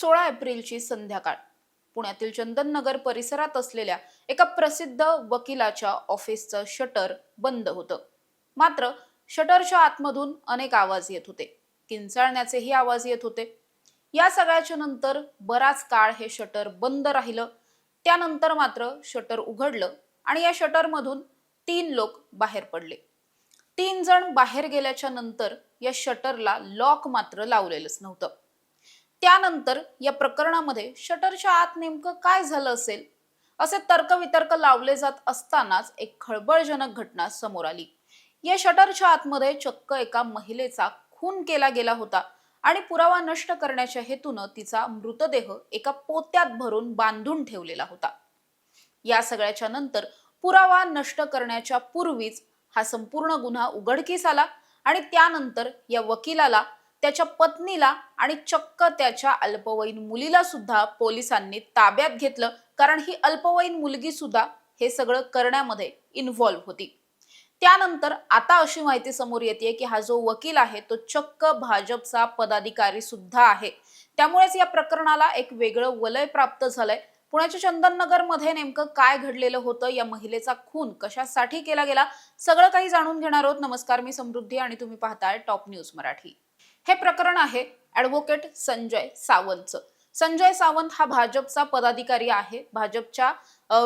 16 एप्रिलची संध्याकाळ पुण्यातील चंदननगर परिसरात असलेल्या एका प्रसिद्ध वकिलाच्या ऑफिसचं शटर बंद होतं. मात्र शटरच्या आतमधून अनेक आवाज येत होते. किंचाळण्याचेही आवाज येत होते. या सगळ्याच्या नंतर बराच काळ हे शटर बंद राहिलं. त्यानंतर मात्र शटर उघडलं आणि या शटरमधून 3 लोक बाहेर पडले. 3 जण बाहेर गेल्याच्या नंतर या शटरला लॉक मात्र लावलेलंच नव्हतं. त्यानंतर या प्रकरणामध्ये शटरच्या आत नेमकं काय झालं असेल असे तर्कवितर्क लावले जात असतानाच एक खळबळजनक घटना समोर आली. या शटरच्या आतमध्ये चक्क एका महिलेचा खून केला गेला होता आणि पुरावा नष्ट करण्याच्या हेतून तिचा मृतदेह एका पोत्यात भरून बांधून ठेवलेला होता. या सगळ्याच्या नंतर पुरावा नष्ट करण्याच्या पूर्वीच हा संपूर्ण गुन्हा उघडकीस आला आणि त्यानंतर या वकिलाला, त्याच्या पत्नीला आणि चक्क त्याच्या अल्पवयीन मुलीला सुद्धा पोलिसांनी ताब्यात घेतलं, कारण ही अल्पवयीन मुलगी सुद्धा हे सगळं करण्यामध्ये इन्व्हॉल्व होती. त्यानंतर आता अशी माहिती समोर येते की हा जो वकील आहे तो चक्क भाजपचा पदाधिकारी सुद्धा आहे. त्यामुळेच या प्रकरणाला एक वेगळं वलय प्राप्त झालंय. पुण्याच्या चंदननगर मध्ये नेमकं काय घडलेलं होतं, या महिलेचा खून कशासाठी केला गेला, सगळं काही जाणून घेणार आहोत. नमस्कार, मी समृद्धी आणि तुम्ही पाहताय टॉप न्यूज मराठी. हे प्रकरण आहे ॲडव्होकेट संजय सावंतचं. संजय सावंत हा भाजपचा पदाधिकारी आहे. भाजपच्या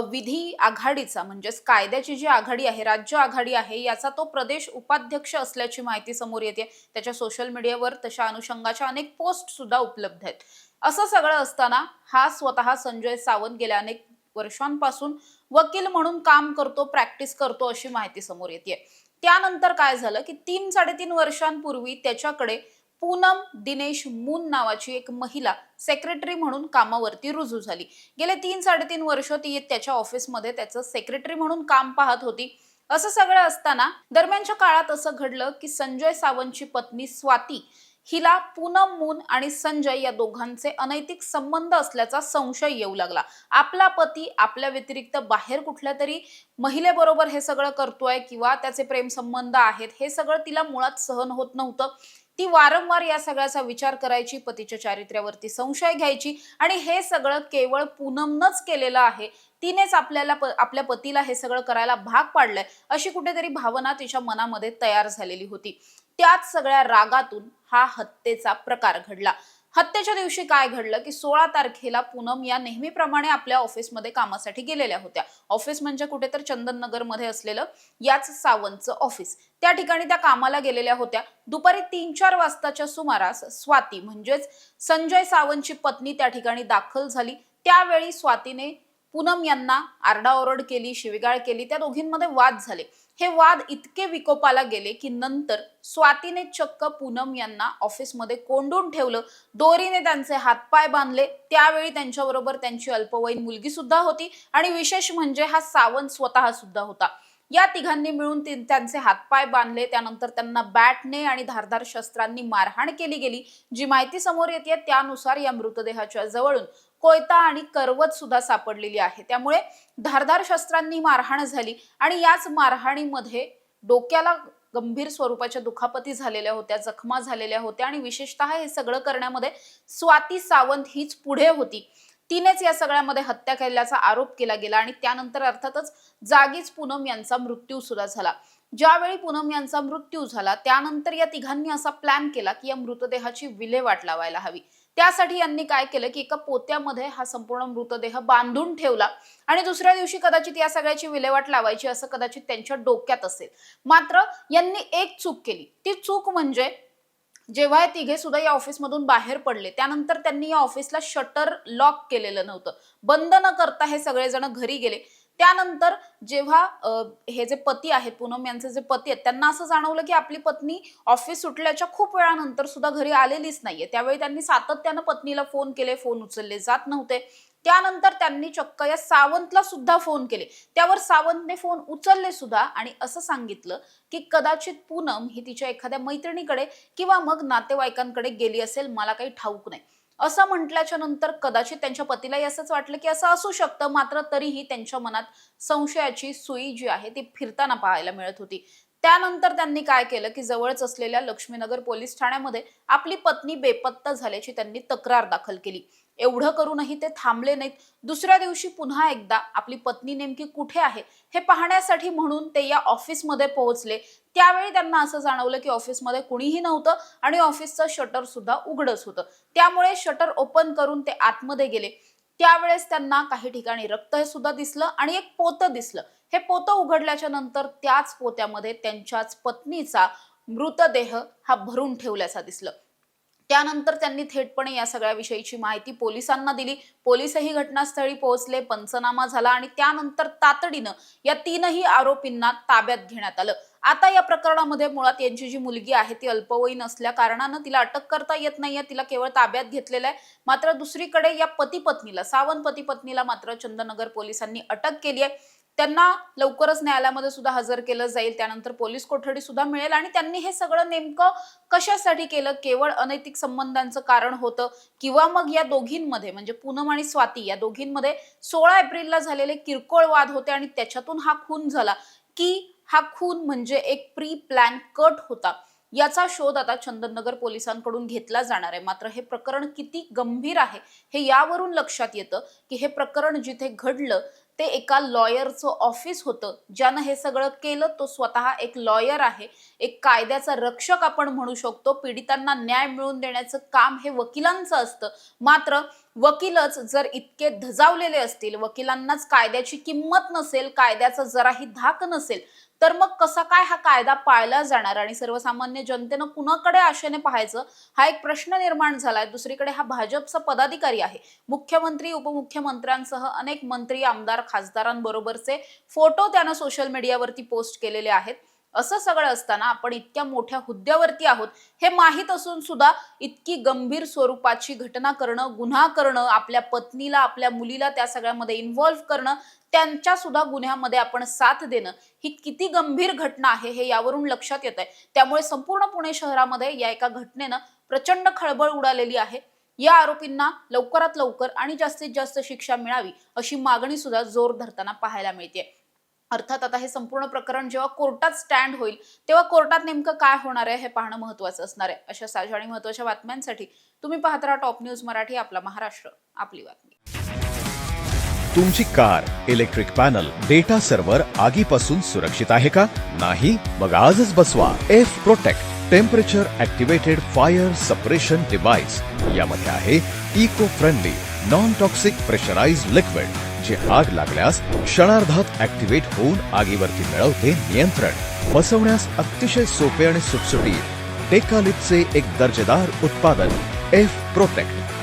विधी आघाडीचा म्हणजेच कायद्याची जी आघाडी आहे, राज्य आघाडी आहे, याचा तो प्रदेश उपाध्यक्ष असल्याची माहिती समोर येते. त्याच्या सोशल मीडियावर तशा अनुषंगाच्या अनेक पोस्ट सुद्धा उपलब्ध आहेत. असं सगळं असताना हा स्वतः संजय सावंत गेल्या अनेक वर्षांपासून वकील म्हणून काम करतो, प्रॅक्टिस करतो अशी माहिती समोर येते. त्यानंतर काय झालं की 3-3.5 वर्षांपूर्वी त्याच्याकडे पूनम दिनेश मून नावाची एक महिला सेक्रेटरी म्हणून कामावरती रुजू झाली. गेले 3-3.5 वर्ष ती त्याच्या ऑफिसमध्ये त्याचं सेक्रेटरी म्हणून काम पाहत होती. असं सगळं असताना दरम्यानच्या काळात असं घडलं की संजय सावंतची पत्नी स्वाती हिला पूनम मून आणि संजय या दोघांचे अनैतिक संबंध असल्याचा संशय येऊ लागला. आपला पती आपल्या व्यतिरिक्त बाहेर कुठल्या तरी महिलेबरोबर हे सगळं करतोय किंवा त्याचे प्रेम संबंध आहेत, हे सगळं तिला मुळात सहन होत नव्हतं. ती वारंवार या सगळ्याचा विचार करायची, पतीच्या चारित्र्यावरती संशय घ्यायची आणि हे सगळं केवळ पूनमनंच केलेलं आहे, तिनेच आपल्या पतीला हे सगळं करायला भाग पाडलंय, अशी कुठेतरी भावना तिच्या मनामध्ये तयार झालेली होती. त्याच सगळ्या रागातून हा हत्येचा प्रकार घडला. हत्येच्या दिवशी काय घडलं की 16 तारखेला पूनम या नेहमीप्रमाणे आपल्या ऑफिसमध्ये कामासाठी गेलेल्या होत्या. ऑफिस म्हणजे कुठे तर चंदननगर मध्ये असलेलं याच सावंतचं ऑफिस. त्या ठिकाणी त्या कामाला गेलेल्या होत्या. दुपारी 3-4 वाजताच्या सुमारास स्वाती म्हणजेच संजय सावंतची पत्नी त्या ठिकाणी दाखल झाली. त्यावेळी स्वातीने पूनम यांना आरडाओरड केली, शिवीगाळ केली. त्या दोघींमध्ये वाद झाले. हे वाद इतके विकोपाला गेले की नंतर स्वातीने चक्क पूनम यांना ऑफिसमध्ये कोंडून ठेवलं, दोरीने त्यांचे हातपाय बांधले. त्यावेळी त्यांच्याबरोबर त्यांची अल्पवयीन मुलगी सुद्धा होती आणि विशेष म्हणजे हा सावंत स्वतः सुद्धा होता. या तिघांनी मिळून त्यांचे हातपाय बांधले. त्यानंतर त्यांना बॅटने आणि धारदार शस्त्रांनी मारहाण केली गेली. जी माहिती समोर येते त्यानुसार या मृतदेहाच्या जवळून कोयता आणि करवत सुद्धा सापडलेली आहे. त्यामुळे धारदार शस्त्रांनी मारहाण झाली आणि याच मारहाणीमध्ये डोक्याला गंभीर स्वरूपाच्या दुखापती झालेल्या होत्या, जखमा झालेल्या होत्या आणि विशेषतः हे सगळं करण्यामध्ये स्वाती सावंत हीच पुढे होती. तिनेच या सगळ्यामध्ये हत्या केल्याचा आरोप केला गेला आणि त्यानंतर अर्थातच जागीच पूनम यांचा मृत्यू सुद्धा झाला. ज्यावेळी पूनम यांचा मृत्यू झाला त्यानंतर या तिघांनी असा प्लॅन केला की या मृतदेहाची विल्हेवाट लावायला हवी. त्यासाठी यांनी काय केलं की एका पोत्यामध्ये हा संपूर्ण मृतदेह बांधून ठेवला आणि दुसऱ्या दिवशी कदाचित या सगळ्याची विल्हेवाट लावायची असं कदाचित त्यांच्या डोक्यात असेल. मात्र यांनी एक चूक केली. ती चूक म्हणजे जेव्हा हे तिघे सुद्धा या ऑफिसमधून बाहेर पडले त्यानंतर त्यांनी या ऑफिसला शटर लॉक केलेलं नव्हतं. बंद न करता हे सगळेजण घरी गेले. त्यानंतर जेव्हा हे जे पती आहेत, पूनम यांचे जे पती आहेत, त्यांना असं जाणवलं की आपली पत्नी ऑफिस सुटल्याच्या खूप वेळानंतर सुद्धा घरी आलेलीच नाहीये. त्यावेळी त्यांनी सातत्यानं पत्नीला फोन केले, फोन उचलले जात नव्हते. त्यानंतर त्यांनी चक्क या सावंतला सुद्धा फोन केले. त्यावर सावंतने फोन उचलले सुद्धा आणि असं सांगितलं की कदाचित पूनम ही तिच्या एखाद्या मैत्रिणीकडे किंवा मग नातेवाईकांकडे गेली असेल, मला काही ठाऊक नाही. असं म्हटल्याच्या नंतर कदाचित त्यांच्या पतीलाही असंच वाटलं की असं असू शकतं. मात्र तरीही त्यांच्या मनात संशयाची सुई जी आहे ती फिरताना पाहायला मिळत होती. त्यानंतर त्यांनी काय केलं की जवळच असलेल्या लक्ष्मीनगर पोलीस ठाण्यामध्ये आपली पत्नी बेपत्ता झाल्याची त्यांनी तक्रार दाखल केली. एवढं करूनही ते थांबले नाहीत. दुसऱ्या दिवशी पुन्हा एकदा आपली पत्नी नेमकी कुठे आहे हे पाहण्यासाठी म्हणून ते या ऑफिसमध्ये पोहोचले. त्यावेळी त्यांना असं जाणवलं की ऑफिसमध्ये कुणीही नव्हतं आणि ऑफिसचं शटर सुद्धा उघडच होतं. त्यामुळे शटर ओपन करून ते आतमध्ये गेले. त्यावेळेस त्यांना काही ठिकाणी रक्त हे सुद्धा दिसलं आणि एक पोतं दिसलं. हे पोतं उघडल्याच्या नंतर त्याच पोत्यामध्ये त्यांच्याच पत्नीचा मृतदेह हा भरून ठेवल्याचा दिसलं. त्यानंतर त्यांनी थेटपणे या सगळ्या विषयीची माहिती पोलिसांना दिली. पोलिसही घटनास्थळी पोहोचले, पंचनामा झाला आणि त्यानंतर तातडीनं या तीनही आरोपींना ताब्यात घेण्यात आलं. आता या प्रकरणामध्ये मुळात यांची जी मुलगी आहे ती अल्पवयीन असल्या कारणानं तिला अटक करता येत नाहीये, तिला केवळ ताब्यात घेतलेलं आहे. मात्र दुसरीकडे या पती पत्नीला, सावंत पती पत्नीला मात्र चंदननगर पोलिसांनी अटक केली आहे. त्यांना लवकरच न्यायालयामध्ये सुद्धा हजर केलं जाईल. त्यानंतर पोलीस कोठडी सुद्धा मिळेल आणि त्यांनी हे सगळं नेमकं कशासाठी केलं, केवळ अनैतिक संबंधांचं कारण होतं किंवा मग या दोघींमध्ये म्हणजे पूनम आणि स्वाती या दोघींमध्ये 16 एप्रिलला झालेले किरकोळ वाद होते आणि त्याच्यातून हा खून झाला, की हा खून म्हणजे एक प्री प्लॅन कट होता, याचा शोध आता चंदननगर पोलिसांकडून घेतला जाणार आहे. मात्र हे प्रकरण किती गंभीर आहे हे यावरून लक्षात येतं की हे प्रकरण जिथे घडलं ते एका लॉयरचं ऑफिस होतं. ज्यानं हे सगळं केलं तो स्वतः एक लॉयर आहे, एक कायद्याचा रक्षक आपण म्हणू शकतो. पीडितांना न्याय मिळवून देण्याचं काम हे वकिलांचं असतं. मात्र वकीलच जर इतके धजावलेले असतील, वकिलांनाच कायद्याची किंमत नसेल, कायद्याचा जराही धाक नसेल, तर मग कसा काय हा कायदा पाळला जाणार आणि सर्वसामान्य जनतेनं कुणाकडे आशेने पाहायचं, हा एक प्रश्न निर्माण झालाय. दुसरीकडे हा भाजपचा पदाधिकारी आहे. मुख्यमंत्री, उपमुख्यमंत्र्यांसह अनेक मंत्री, आमदार, खासदारांबरोबरचे फोटो त्यानं सोशल मीडियावरती पोस्ट केलेले आहेत. असं सगळं असताना आपण इतक्या मोठ्या हुद्द्यावरती आहोत हे माहीत असून सुद्धा इतकी गंभीर स्वरूपाची घटना करणं, गुन्हा करणं, आपल्या पत्नीला, आपल्या मुलीला त्या सगळ्यामध्ये इन्व्हॉल्व्ह करणं, त्यांच्या सुद्धा गुन्ह्यामध्ये आपण साथ देणं, ही किती गंभीर घटना आहे हे यावरून लक्षात येत आहे. त्यामुळे संपूर्ण पुणे शहरामध्ये या एका घटनेनं प्रचंड खळबळ उडालेली आहे. या आरोपींना लवकरात लवकर आणि जास्तीत जास्त शिक्षा मिळावी अशी मागणी सुद्धा जोर धरताना पाहायला मिळते. अर्थात आता हे संपूर्ण प्रकरण जेव्हा कोर्टात स्टँड होईल तेव्हा कोर्टात नेमकं काय होणार आहे हे पाहणं महत्त्वाचं असणार आहे. अशा ताज्या आणि महत्त्वाच्या बातम्यांसाठी तुम्ही पाहत राहा टॉप न्यूज मराठी. आपला महाराष्ट्र, आपली बातमी. तुमची car, electric panel, data server आगीपासून सुरक्षित आहे का? नाही? मग आजच बसवा F protect temperature activated fire suppression device. यामध्ये आहे eco friendly non toxic pressurised liquid, जे आग लागल्यास क्षणार्धात ऍक्टिव्हेट होऊन आगीवरती मिळवते नियंत्रण. बसवण्यास अतिशय सोपे आणि सुटसुटीत. टेकालिपचे एक दर्जेदार उत्पादन एफ प्रोटेक्ट.